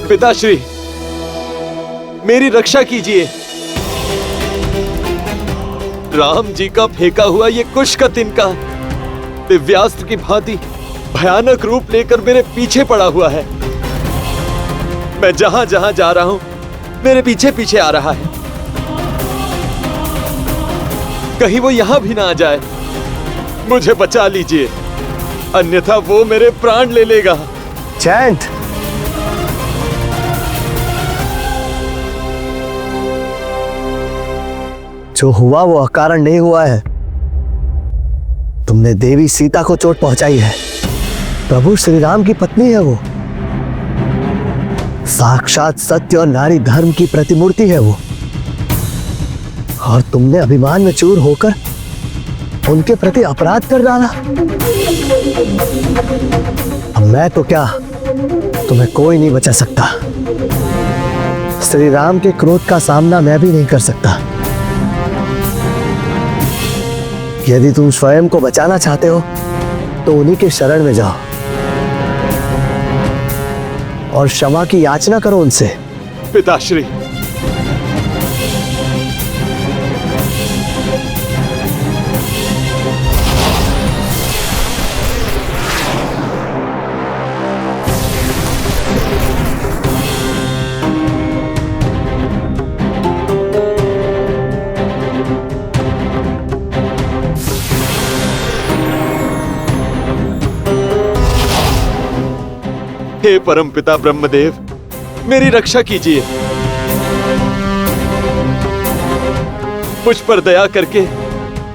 पिताश्री, मेरी रक्षा कीजिए। राम जी का फेंका हुआ ये कुश का तिनका दिव्यास्त्र की भांति भयानक रूप लेकर मेरे पीछे पड़ा हुआ है। मैं जहां जहां जा रहा हूं मेरे पीछे पीछे आ रहा है। कहीं वो यहां भी ना आ जाए। मुझे बचा लीजिए, अन्यथा वो मेरे प्राण ले लेगा। जयंत, जो हुआ वो अकारण नहीं हुआ है। तुमने देवी सीता को चोट पहुंचाई है। प्रभु श्री राम की पत्नी है वो। साक्षात सत्य और नारी धर्म की प्रतिमूर्ति है वो। और तुमने अभिमान में चूर होकर उनके प्रति अपराध कर डाला। अब मैं तो क्या, तुम्हें कोई नहीं बचा सकता। श्री राम के क्रोध का सामना मैं भी नहीं कर सकता। यदि तुम स्वयं को बचाना चाहते हो तो उन्हीं के शरण में जाओ और क्षमा की याचना करो उनसे। पिताश्री, हे परमपिता ब्रह्मदेव, मेरी रक्षा कीजिए। मुझ पर दया करके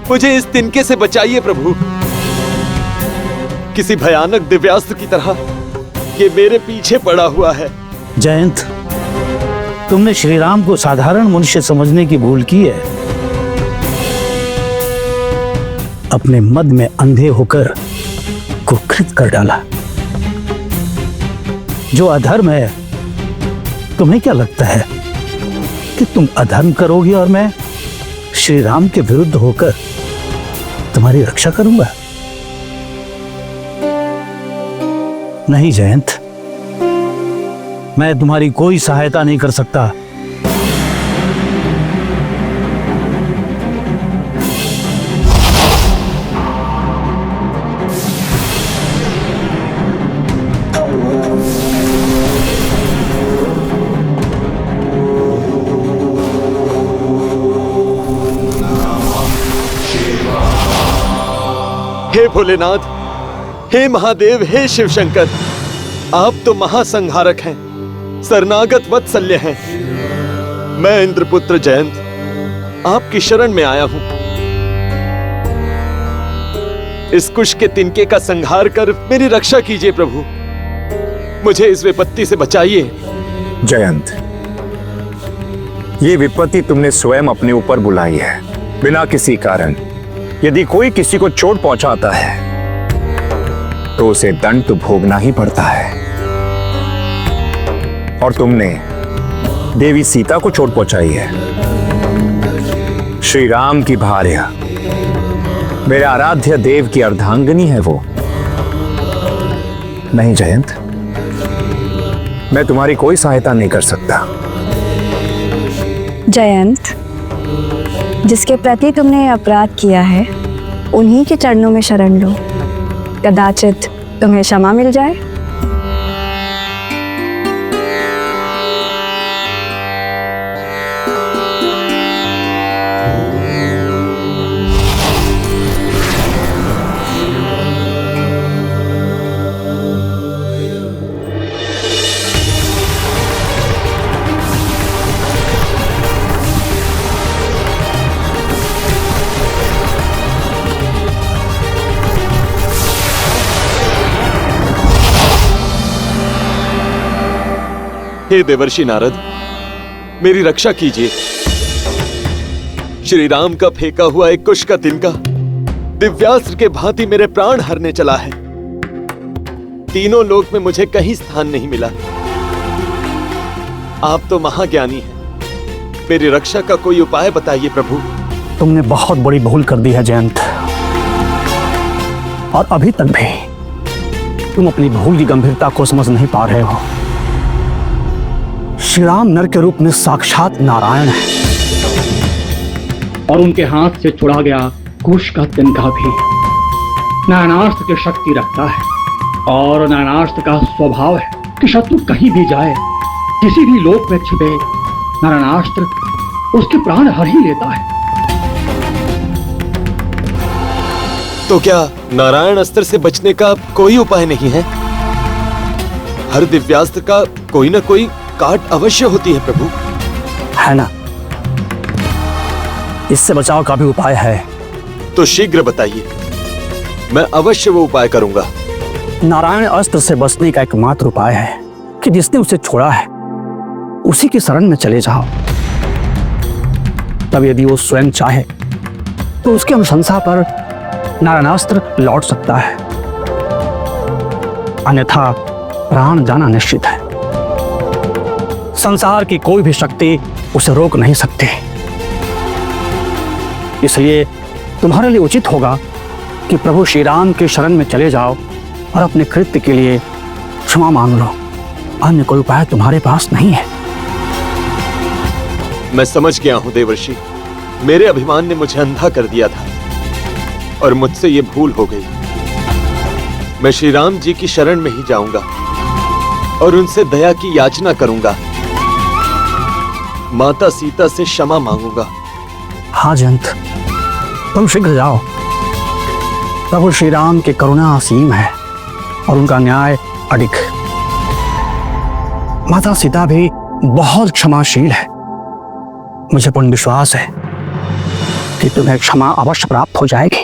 मुझे इस तिनके से बचाइए प्रभु। किसी भयानक दिव्यास्त्र की तरह ये मेरे पीछे पड़ा हुआ है। जयंत, तुमने श्री राम को साधारण मनुष्य समझने की भूल की है। अपने मद में अंधे होकर कुकृत कर डाला। जो अधर्म है, तुम्हें क्या लगता है कि तुम अधर्म करोगे और मैं श्री राम के विरुद्ध होकर तुम्हारी रक्षा करूंगा? नहीं जयंत, मैं तुम्हारी कोई सहायता नहीं कर सकता। हे भोलेनाथ, हे महादेव, हे शिव शंकर, आप तो महासंहारक हैं, शरणागत वत्सल्य हैं। मैं इंद्रपुत्र जयंत आपकी शरण में आया हूं। इस कुश के तिनके का संहार कर मेरी रक्षा कीजिए प्रभु। मुझे इस विपत्ति से बचाइए। जयंत, ये विपत्ति तुमने स्वयं अपने ऊपर बुलाई है, बिना किसी कारण। यदि कोई किसी को चोट पहुंचाता है तो उसे दंड तो भोगना ही पड़ता है। और तुमने देवी सीता को चोट पहुंचाई है। श्री राम की भार्या, मेरे आराध्य देव की अर्धांगिनी है वो। नहीं जयंत, मैं तुम्हारी कोई सहायता नहीं कर सकता। जयंत, जिसके प्रति तुमने अपराध किया है उन्हीं के चरणों में शरण लो। कदाचित तुम्हें क्षमा मिल जाए। हे देवर्षि नारद, मेरी रक्षा कीजिए। श्री राम का फेंका हुआ एक कुश का तिनका दिव्यास्त्र के भांति मेरे प्राण हरने चला है। तीनों लोक में मुझे कहीं स्थान नहीं मिला। आप तो महाज्ञानी हैं, मेरी रक्षा का कोई उपाय बताइए प्रभु। तुमने बहुत बड़ी भूल कर दी है जयंत, और अभी तक भी तुम अपनी भूल की गंभीरता को समझ नहीं पा रहे हो। श्री राम नर के रूप में साक्षात नारायण है, और उनके हाथ से छुड़ा गया कुश का तिनका भी नारायणास्त्र की शक्ति रखता है। और नारायणास्त्र का स्वभाव है कि शत्रु कहीं भी जाए, किसी भी लोक में छिपे, नारायणास्त्र उसके प्राण हर ही लेता है। तो क्या नारायण अस्त्र से बचने का कोई उपाय नहीं है? हर दिव्यास्त्र का कोई ना कोई काट अवश्य होती है प्रभु। है ना? इससे बचाव का भी उपाय है। तो शीघ्र बताइए, मैं अवश्य वो उपाय करूंगा। नारायण अस्त्र से बचने का एकमात्र उपाय है कि जिसने उसे छोड़ा है उसी की शरण में चले जाओ। तब यदि वो स्वयं चाहे तो उसकी अनुशंसा पर नारायणास्त्र लौट सकता है, अन्यथा प्राण जाना निश्चित है। संसार की कोई भी शक्ति उसे रोक नहीं सकती। इसलिए तुम्हारे लिए उचित होगा कि प्रभु श्री राम के शरण में चले जाओ और अपने कृत्य के लिए क्षमा मांग लो। अन्य कोई उपाय तुम्हारे पास नहीं है। मैं समझ गया हूं देवर्षि, मेरे अभिमान ने मुझे अंधा कर दिया था और मुझसे ये भूल हो गई। मैं श्री राम जी की शरण में ही जाऊंगा और उनसे दया की याचना करूंगा, माता सीता से क्षमा मांगूंगा। हाँ जयंत, तुम शीघ्र जाओ। प्रभु श्री राम की करुणा असीम है और उनका न्याय अडिग। माता सीता भी बहुत क्षमाशील है। मुझे पूर्ण विश्वास है कि तुम्हें क्षमा अवश्य प्राप्त हो जाएगी।